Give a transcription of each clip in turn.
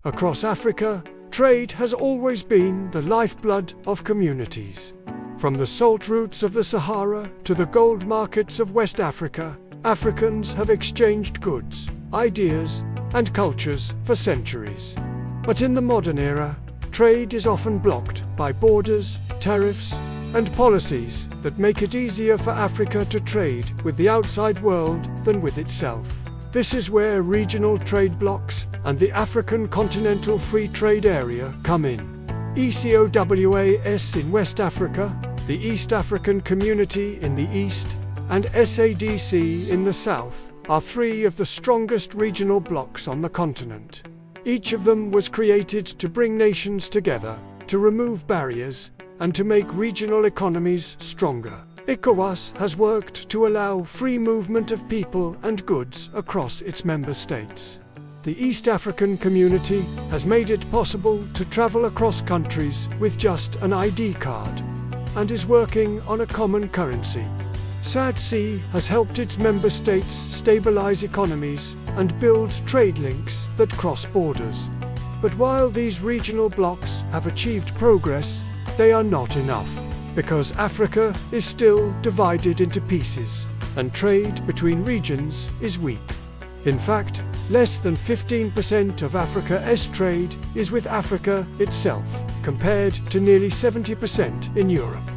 Across Africa, trade has always been the lifeblood of communities. From the salt routes of the Sahara to the gold markets of West Africa, Africans have exchanged goods, ideas, and cultures for centuries. But in the modern era, trade is often blocked by borders, tariffs, and policies that make it easier for Africa to trade with the outside world than with itself. This is where regional trade blocs and the African Continental Free Trade Area come in. ECOWAS in West Africa, the East African Community in the East, and SADC in the South are three of the strongest regional blocs on the continent. Each of them was created to bring nations together, to remove barriers, and to make regional economies stronger. ECOWAS has worked to allow free movement of people and goods across its member states. The East African Community has made it possible to travel across countries with just an ID card, and is working on a common currency. SADC has helped its member states stabilize economies and build trade links that cross borders. But while these regional blocs have achieved progress, they are not enough, because Africa is still divided into pieces, and trade between regions is weak. In fact, less than 15% of Africa's trade is with Africa itself, compared to nearly 70% in Europe.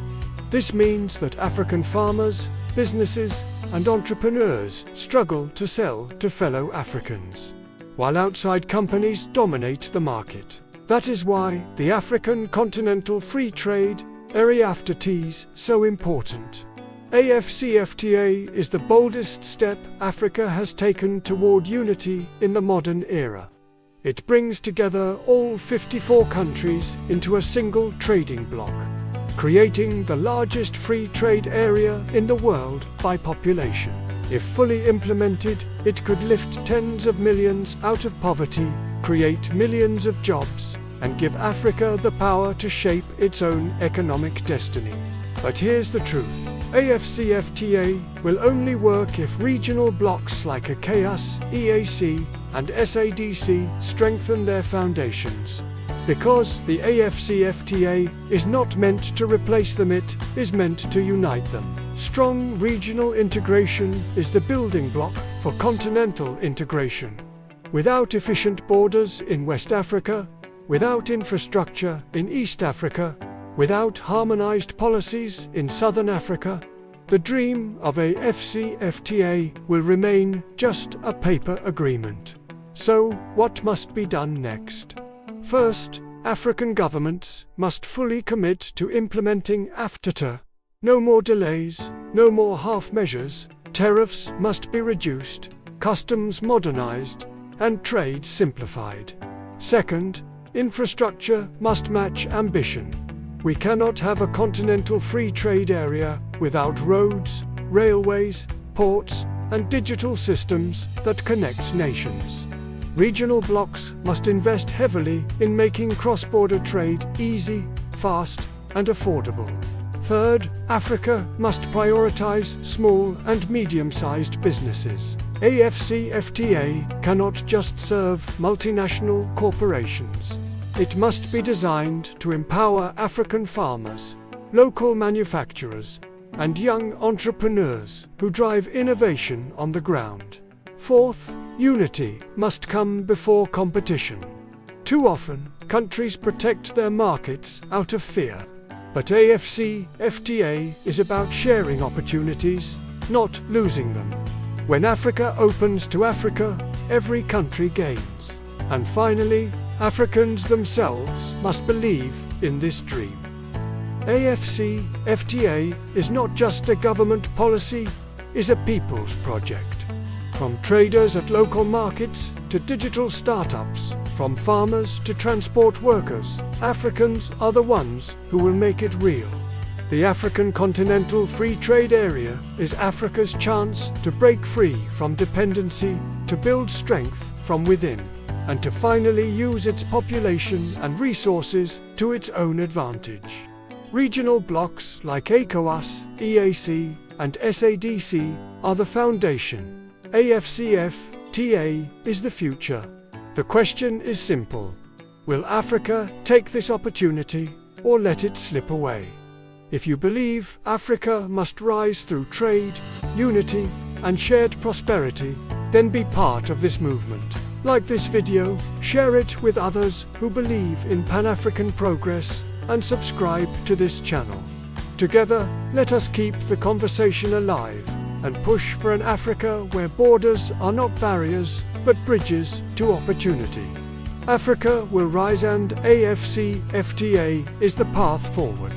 This means that African farmers, businesses, and entrepreneurs struggle to sell to fellow Africans, while outside companies dominate the market. That is why the African Continental Free Trade Area AfCFTA is so important. AfCFTA is the boldest step Africa has taken toward unity in the modern era. It brings together all 54 countries into a single trading bloc, creating the largest free trade area in the world by population. If fully implemented, it could lift tens of millions out of poverty, create millions of jobs, and give Africa the power to shape its own economic destiny. But here's the truth. AfCFTA will only work if regional blocs like ECOWAS, EAC, and SADC strengthen their foundations. Because the AfCFTA is not meant to replace them, it is meant to unite them. Strong regional integration is the building block for continental integration. Without efficient borders in West Africa, without infrastructure in East Africa, without harmonized policies in Southern Africa, the dream of AfCFTA will remain just a paper agreement. So, what must be done next? First, African governments must fully commit to implementing AfCFTA. No more delays, no more half measures, tariffs must be reduced, customs modernized, and trade simplified. Second, infrastructure must match ambition. We cannot have a continental free trade area without roads, railways, ports, and digital systems that connect nations. Regional blocs must invest heavily in making cross-border trade easy, fast, and affordable. Third, Africa must prioritize small and medium-sized businesses. AfCFTA cannot just serve multinational corporations. It must be designed to empower African farmers, local manufacturers, and young entrepreneurs who drive innovation on the ground. Fourth, unity must come before competition. Too often, countries protect their markets out of fear. But AfCFTA is about sharing opportunities, not losing them. When Africa opens to Africa, every country gains. And finally, Africans themselves must believe in this dream. AfCFTA is not just a government policy, it's a people's project. From traders at local markets to digital startups, from farmers to transport workers, Africans are the ones who will make it real. The African Continental Free Trade Area is Africa's chance to break free from dependency, to build strength from within, and to finally use its population and resources to its own advantage. Regional blocs like ECOWAS, EAC, and SADC are the foundation. AfCFTA is the future. The question is simple. Will Africa take this opportunity or let it slip away? If you believe Africa must rise through trade, unity, and shared prosperity, then be part of this movement. Like this video, share it with others who believe in Pan-African progress, and subscribe to this channel. Together, let us keep the conversation alive and push for an Africa where borders are not barriers, but bridges to opportunity. Africa will rise, and AfCFTA is the path forward.